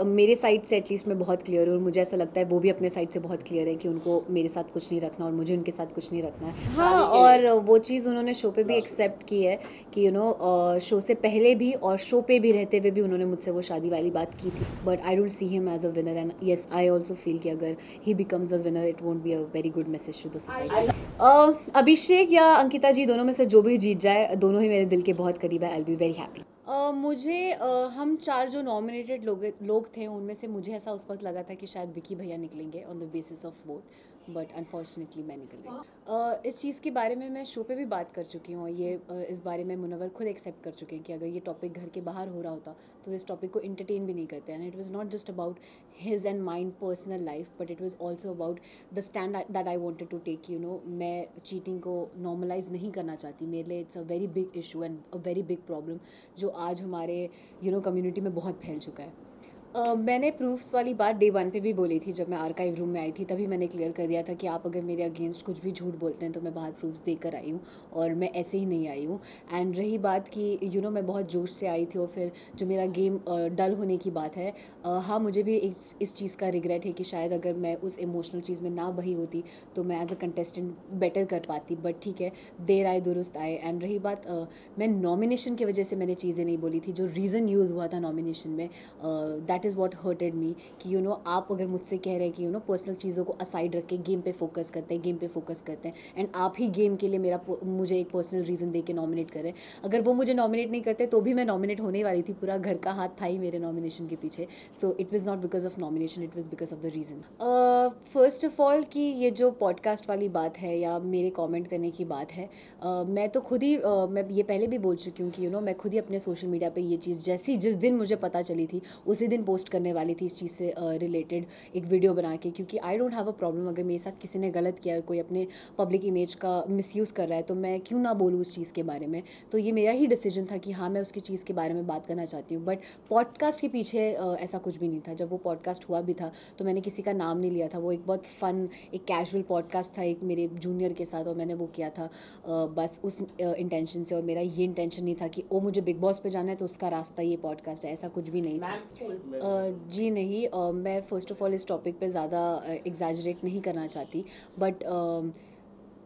मेरे साइड से एटलीस्ट मैं बहुत क्लियर हूँ और मुझे ऐसा लगता है वो भी अपने साइड से बहुत क्लियर है कि उनको मेरे साथ कुछ नहीं रखना और मुझे उनके साथ कुछ नहीं रखना है। हाँ, और वो चीज़ उन्होंने शो पे भी एक्सेप्ट की है कि शो से पहले भी और शो पे भी रहते हुए भी उन्होंने मुझसे वो शादी वाली बात की थी। But I don't see him as a winner and yes I also feel कि अगर he becomes a winner it won't be a very good message to the society. Abhishek या अंकिता जी दोनों में से जो भी जीत जाए, दोनों ही मेरे दिल के बहुत करीब है। I will be very happy. हम 4 जो नॉमिनेटेड लोग थे उनमें से मुझे ऐसा उस वक्त लगा था कि शायद विकी भैया निकलेंगे on the basis of vote, but unfortunately मैं निकल गई। इस चीज़ के बारे में मैं शो पे भी बात कर चुकी हूँ। इस बारे में मुनव्वर खुद एक्सेप्ट कर चुके हैं कि अगर ये टॉपिक घर के बाहर हो रहा होता तो इस टॉपिक को इंटरटेन भी नहीं करते। And it was not just about his and mind personal life, but it was also about the stand that I wanted to take. मैं चीटिंग को नॉर्मलाइज नहीं करना चाहती। मेरे लिए it's a very big issue and a very big problem जो आज हमारे कम्युनिटी में बहुत फैल चुका है। मैंने प्रूफ्स वाली बात डे 1 पे भी बोली थी। जब मैं आर्काइव रूम में आई थी तभी मैंने क्लियर कर दिया था कि आप अगर मेरे अगेंस्ट कुछ भी झूठ बोलते हैं तो मैं बाहर प्रूफ्स देकर आई हूँ और मैं ऐसे ही नहीं आई हूँ। एंड रही बात कि मैं बहुत जोश से आई थी और फिर जो मेरा गेम डल होने की बात है, हाँ मुझे भी इस चीज़ का रिग्रेट है कि शायद अगर मैं उस इमोशनल चीज़ में ना बही होती तो मैं एज अ कंटेस्टेंट बेटर कर पाती। बट ठीक है, देर आए दुरुस्त आए। एंड रही बात मैं नॉमिनेशन की वजह से मैंने चीज़ें नहीं बोली थी। जो रीज़न यूज़ हुआ था नॉमिनेशन में, दैट इज़ वॉट हर्टेड मी कि आप अगर मुझसे कह रहे हैं कि पर्सनल चीज़ों को असाइड रख के गेम पे फोकस करते हैं, गेम पे फोकस करते हैं, एंड आप ही गेम के लिए मुझे एक पर्सनल रीज़न दे के नॉमिनेट करें। अगर वो मुझे नॉमिनेट नहीं करते तो भी मैं नॉमिनेट होने वाली थी। पूरा घर का हाथ था ही मेरे नॉमिनेशन के पीछे। So it was not because of nomination, it was because of the reason. First of all कि ये जो पॉडकास्ट वाली बात है या मेरे कॉमेंट करने की बात है, मैं तो खुद ही मैं ये पहले भी बोल चुकी हूँ कि मैं खुद ही अपने सोशल मीडिया पे ये चीज़ जिस दिन मुझे पता चली थी उसी दिन पोस्ट करने वाली थी इस चीज़ से रिलेटेड एक वीडियो बना के, क्योंकि I don't have a problem अगर मेरे साथ किसी ने गलत किया और कोई अपने पब्लिक इमेज का मिसयूज़ कर रहा है तो मैं क्यों ना बोलूँ उस चीज़ के बारे में। तो ये मेरा ही डिसीजन था कि हाँ मैं उसकी चीज़ के बारे में बात करना चाहती हूँ। बट पॉडकास्ट के पीछे ऐसा कुछ भी नहीं था। जब वो पॉडकास्ट हुआ भी था तो मैंने किसी का नाम नहीं लिया था। वो एक बहुत फ़न एक कैजुअल पॉडकास्ट था एक मेरे जूनियर के साथ और मैंने वो किया था बस उस इंटेंशन से। और मेरा ये इंटेंशन नहीं था कि ओ मुझे बिग बॉस पे जाना है तो उसका रास्ता ये पॉडकास्ट है, ऐसा कुछ भी नहीं था। जी नहीं, मैं फ़र्स्ट ऑफ़ ऑल इस टॉपिक पे ज़्यादा एग्जैजरेट नहीं करना चाहती। बट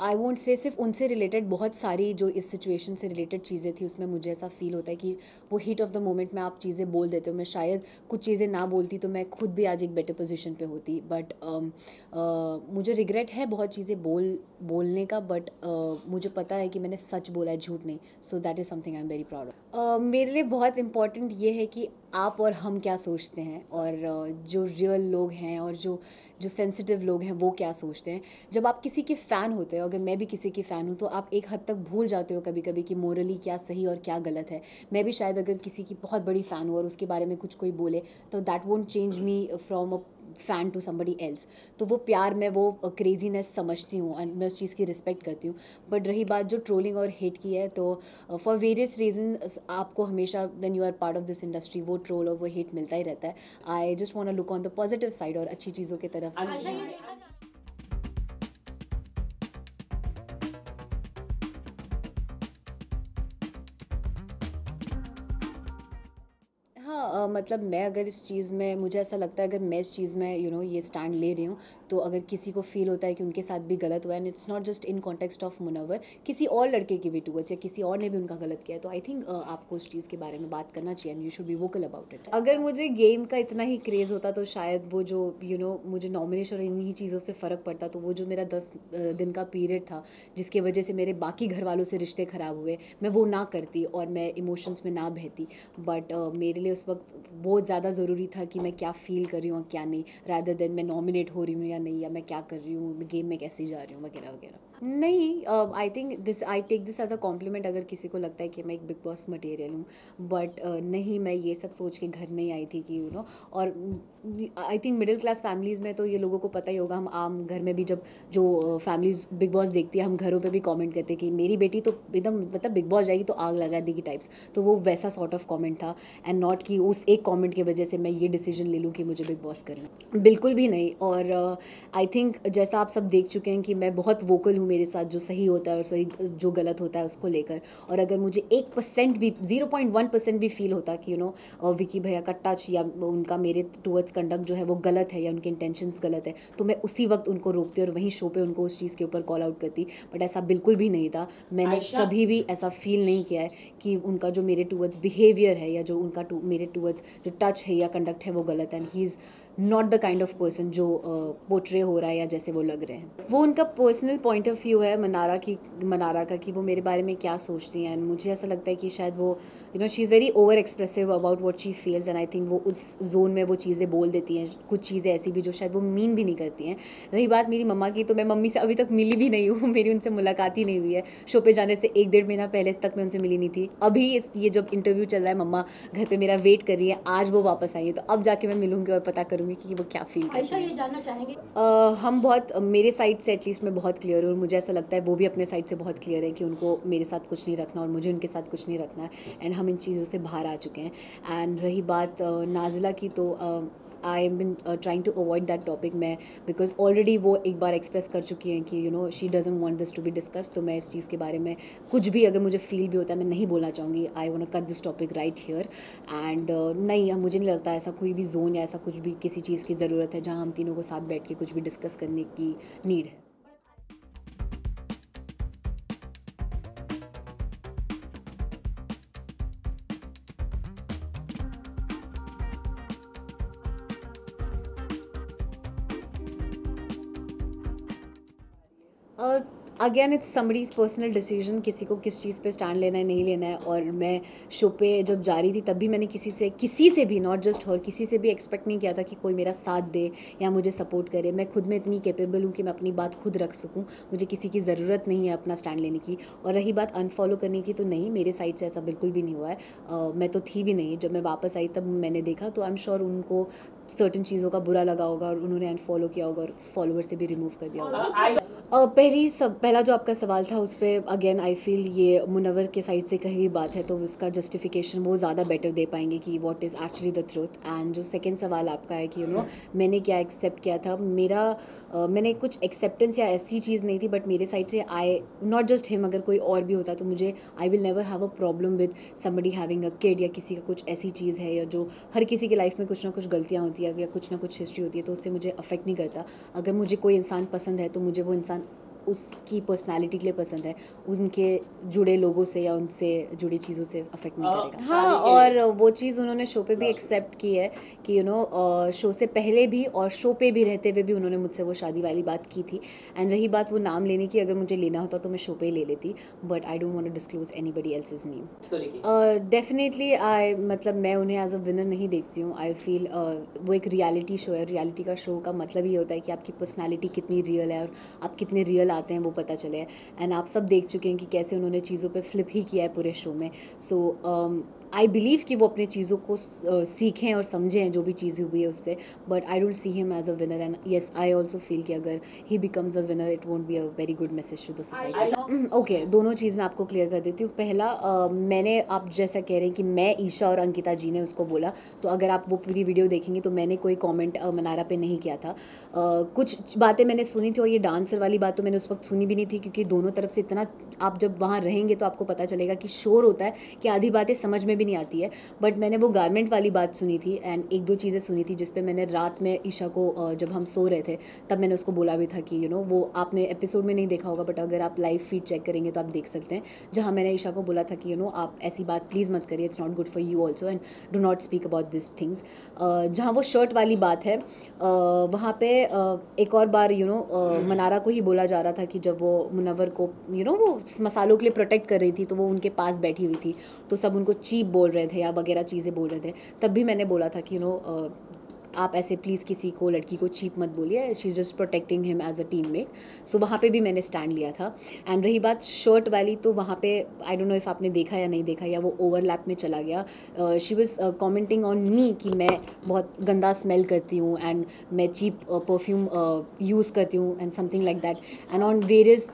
आई वोंट से सिर्फ उनसे रिलेटेड बहुत सारी जो इस सिचुएशन से रिलेटेड चीज़ें थी उसमें मुझे ऐसा फ़ील होता है कि वो हीट ऑफ द मोमेंट में आप चीज़ें बोल देते हो। मैं शायद कुछ चीज़ें ना बोलती तो मैं खुद भी आज एक बेटर पोजीशन पे होती। बट मुझे रिग्रेट है बहुत चीज़ें बोलने का। बट मुझे पता है कि मैंने सच बोला है, झूठ नहीं। So that is something I am very proud of. मेरे लिए बहुत इंपॉर्टेंट ये है कि आप और हम क्या सोचते हैं और जो रियल लोग हैं और जो सेंसिटिव लोग हैं वो क्या सोचते हैं। जब आप किसी के फ़ैन होते हो, अगर मैं भी किसी की फ़ैन हूँ, तो आप एक हद तक भूल जाते हो कभी कभी कि मोरली क्या सही और क्या गलत है। मैं भी शायद अगर किसी की बहुत बड़ी फ़ैन हूँ और उसके बारे में कुछ कोई बोले तो that won't change me from a fan to somebody else. तो वो प्यार मैं वो क्रेजीनेस समझती हूँ और मैं उस चीज़ की रिस्पेक्ट करती हूँ। बट रही बात जो ट्रोलिंग और हेट की है, तो फॉर वेरियस रीजन आपको हमेशा when you are part of this industry वो ट्रोल और वो हेट मिलता ही रहता है। I just want to look on the positive side और अच्छी चीज़ों की तरफ। हाँ, मतलब मैं अगर इस चीज़ में मुझे ऐसा लगता है अगर मैं इस चीज़ में ये स्टैंड ले रही हूँ तो अगर किसी को फील होता है कि उनके साथ भी गलत हुआ है, and it's not just in context of Munawar, किसी और लड़के की भी टूवर्ड्स या किसी और ने भी उनका गलत किया है, तो आई थिंक आपको उस चीज़ के बारे में बात करना चाहिए and you should be vocal about it. अगर मुझे गेम का इतना ही क्रेज़ होता तो शायद वो जो मुझे नॉमिनेशन और इन्हीं चीज़ों से फ़र्क पड़ता तो वो जो मेरा 10 दिन का पीरियड था जिसकी वजह से मेरे बाकी घर वालों से रिश्ते ख़राब हुए, मैं वो ना करती और मैं इमोशंस में ना बहती। बट मेरे लिए उस वक्त बहुत ज़्यादा ज़रूरी था कि मैं क्या फ़ील कर रही हूँ और क्या नहीं, रादर देन मैं नॉमिनेट हो रही हूँ या नहीं, या मैं क्या कर रही हूँ, गेम में कैसे जा रही हूँ वगैरह वगैरह। नहीं, I take this as a compliment अगर किसी को लगता है कि मैं एक बिग बॉस मटेरियल हूँ। बट नहीं, मैं ये सब सोच के घर नहीं आई थी कि और I think middle class families में तो ये लोगों को पता ही होगा। हम आम घर में भी जब जो फैमिलीज़ बिग बॉस देखती है हम घरों पे भी कमेंट करते हैं कि मेरी बेटी तो एकदम मतलब बिग बॉस जाएगी तो आग लगा देगी टाइप्स। तो वो वैसा सॉर्ट ऑफ कमेंट था एंड नॉट कि उस एक कमेंट की वजह से मैं ये डिसीजन ले लूँ कि मुझे बिग बॉस करना, बिल्कुल भी नहीं। और आई थिंक जैसा आप सब देख चुके हैं कि मैं बहुत वोकल हूँ मेरे साथ जो सही होता है और सही जो गलत होता है उसको लेकर। और अगर मुझे 1% भी 0.1% भी फील होता कि विकी भैया का टच या उनका मेरे टुवर्ड्स कंडक्ट जो है वो गलत है या उनके इंटेंशंस गलत है, तो मैं उसी वक्त उनको रोकती और वहीं शो पे उनको उस चीज़ के ऊपर कॉल आउट करती। बट ऐसा बिल्कुल भी नहीं था। मैंने कभी भी ऐसा फील नहीं किया है कि उनका जो मेरे टुवर्ड्स बिहेवियर है या जो उनका मेरे टुवर्ड्स जो टच है या कंडक्ट है वो गलत है। And he is not the kind of person जो पोर्ट्रे हो रहा है या जैसे वो लग रहे हैं। वो उनका पर्सनल पॉइंट ऑफ व्यू है मनारा का कि वो मेरे बारे में क्या सोचती हैं। एंड मुझे ऐसा लगता है कि शायद वो she is very over expressive about what she feels. And I think वो उस जोन में वो चीज़ें बोल देती हैं, कुछ चीज़ें ऐसी भी जो शायद वो मीन भी नहीं करती हैं। रही बात मेरी मम्मा की, तो मैं मम्मी से अभी तक मिली भी नहीं हूँ, मेरी उनसे मुलाकात ही नहीं हुई है। शो पे जाने से 1-1.5 महीना पहले तक मैं उनसे मिली नहीं थी। अभी ये जब इंटरव्यू चल रहा है मम्मा घर पे मेरा वेट कर रही है, आज वो वापस आई है, तो अब जाके मैं मिलूंगी और पता करूंगी कि वो क्या फील करती है। ये जानना चाहेंगे हम बहुत मेरे साइड से एटलीस्ट मैं बहुत क्लियर हूँ और मुझे ऐसा लगता है वो भी अपने साइड से बहुत क्लियर है कि उनको मेरे साथ कुछ नहीं रखना और मुझे उनके साथ कुछ नहीं रखना है। एंड हम इन चीज़ों से बाहर आ चुके हैं। एंड रही बात नाजिला की, तो I am been trying to avoid that topic मैं, बिकॉज ऑलरेडी वो एक बार एक्सप्रेस कर चुकी हैं कि she doesn't want this to be discuss. तो मैं इस चीज़ के बारे में कुछ भी अगर मुझे फील भी होता है मैं नहीं बोलना चाहूँगी। I want to cut this topic right here. And नहीं, मुझे नहीं लगता ऐसा कोई भी जोन या ऐसा कुछ भी किसी चीज़ की ज़रूरत है जहाँ हम तीनों को साथ बैठ के कुछ भी डिस्कस करने की नीड है। Again it's somebody's personal decision, किसी को किस चीज़ पे स्टैंड लेना है नहीं लेना है। और मैं शो पे जब जा रही थी तब भी मैंने किसी से भी, नॉट जस्ट हर, किसी से भी एक्सपेक्ट नहीं किया था कि कोई मेरा साथ दे या मुझे सपोर्ट करे। मैं खुद में इतनी कैपेबल हूँ कि मैं अपनी बात खुद रख सकूँ, मुझे किसी की ज़रूरत नहीं है अपना स्टैंड लेने की। और रही बात अनफॉलो करने की, तो नहीं, मेरे साइड से ऐसा बिल्कुल भी नहीं हुआ है। मैं तो थी भी नहीं, जब मैं वापस आई तब मैंने देखा, तो आई एम श्योर उनको सर्टन चीज़ों का बुरा लगा होगा और उन्होंने अनफॉलो किया होगा और फॉलोवर से भी रिमूव कर दिया होगा। पहला जो आपका सवाल था उस पर अगेन आई फील ये मुनव्वर के साइड से कही हुई बात है, तो उसका जस्टिफिकेशन वो ज़्यादा बेटर दे पाएंगे कि what is actually the truth. And जो सेकंड सवाल आपका है कि मैंने क्या एक्सेप्ट किया था, मैंने कुछ एक्सेप्टेंस या ऐसी चीज़ नहीं थी, बट मेरे साइड से आई नॉट जस्ट हिम, अगर कोई और भी होता तो मुझे I will never have a problem with somebody having a kid या किसी का कुछ ऐसी चीज़ है या जो हर किसी की लाइफ में कुछ ना कुछ गलतियाँ होती है या कुछ ना कुछ हिस्ट्री होती है, तो उससे मुझे अफेक्ट नहीं करता। अगर मुझे कोई इंसान पसंद है तो मुझे वो इंसान उसकी पर्सनालिटी के लिए पसंद है, उनके जुड़े लोगों से या उनसे जुड़ी चीज़ों से अफेक्ट नहीं करेगा। हाँ, और वो चीज़ उन्होंने शो पे भी एक्सेप्ट की है कि शो से पहले भी और शो पे भी रहते हुए भी उन्होंने मुझसे वो शादी वाली बात की थी। एंड रही बात वो नाम लेने की, अगर मुझे लेना होता तो मैं शो पे ही ले लेती, but I don't want to disclose anybody else's name. Definitely मतलब मैं उन्हें एज अ विनर नहीं देखती हूँ। आई फील वो एक रियलिटी शो है, रियलिटी का शो का मतलब ये होता है कि आपकी पर्सनैलिटी कितनी रियल है और आप कितने रियल आते हैं वो पता चले। एंड आप सब देख चुके हैं कि कैसे उन्होंने चीज़ों पे फ्लिप ही किया है पूरे शो में। सो आई बिलीव कि वो अपने चीज़ों को सीखें और समझें जो भी चीज़ हुई है उससे, but I don't see him as a winner. And yes, I also feel कि अगर he becomes a winner it won't be a very good message to the society. Okay, दोनों चीज़ मैं आपको क्लियर कर देती हूँ। पहला, मैंने, आप जैसा कह रहे हैं कि मैं, ईशा और अंकिता जी ने उसको बोला, तो अगर आप वो पूरी वीडियो देखेंगे तो मैंने कोई कॉमेंट मनारा पे नहीं किया था। कुछ बातें मैंने सुनी थी और ये डांसर वाली बात तो मैंने उस वक्त सुनी भी नहीं थी, क्योंकि दोनों तरफ से इतना, आप जब वहाँ रहेंगे तो आपको पता चलेगा कि शोर होता है कि आधी बातें समझ में भी नहीं आती है। बट मैंने वो गारमेंट वाली बात सुनी थी एंड एक दो चीज़ें सुनी थी जिस पे मैंने रात में ईशा को, जब हम सो रहे थे तब मैंने उसको बोला भी था कि वो आपने एपिसोड में नहीं देखा होगा, बट अगर आप लाइव फीड चेक करेंगे तो आप देख सकते हैं, जहाँ मैंने ईशा को बोला था कि आप ऐसी बात प्लीज़ मत करिए, it's not good for you also and do not speak about this things. जहाँ वो शर्ट वाली बात है, वहाँ पे एक और बार मनारा को ही बोला जा रहा था कि जब वो मुनव्वर को वो मसालों के लिए प्रोटेक्ट कर रही थी तो वो उनके पास बैठी हुई थी, तो सब उनको चीप बोल रहे थे या वगैरह चीज़ें बोल रहे थे। तब भी मैंने बोला था कि आप ऐसे प्लीज़ किसी को, लड़की को चीप मत बोलिए, she is just protecting him as a teammate. So वहाँ पे भी मैंने स्टैंड लिया था। एंड रही बात शर्ट वाली, तो वहाँ पे आई डोंट नो इफ़ आपने देखा या नहीं देखा या वो ओवरलैप में चला गया। She was commenting on me कि मैं बहुत गंदा स्मेल करती हूँ एंड मैं चीप परफ्यूम यूज़ करती हूँ and something like that. And on various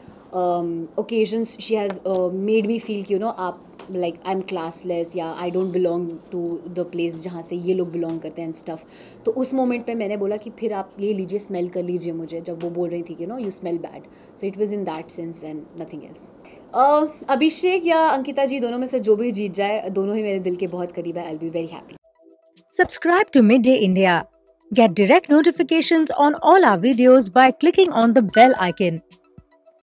occasions she has made me feel कि आप लाइक आई एम क्लासलेस या I don't belong to the place जहाँ से ये लोग बिलोंग करते हैं एंड स्टफ। तो उस मोमेंट पे मैंने बोला कि फिर आप ले लीजिए, स्मेल कर लीजिए मुझे, जब वो बोल रही थी कि no you smell bad. So it was in that sense and nothing else. Abhishek या अंकिता जी दोनों में से जो भी जीत जाए, दोनों ही मेरे दिल के बहुत करीब है। I will be very happy. Subscribe to Midday India. Get direct notifications on all our videos by clicking on the bell icon.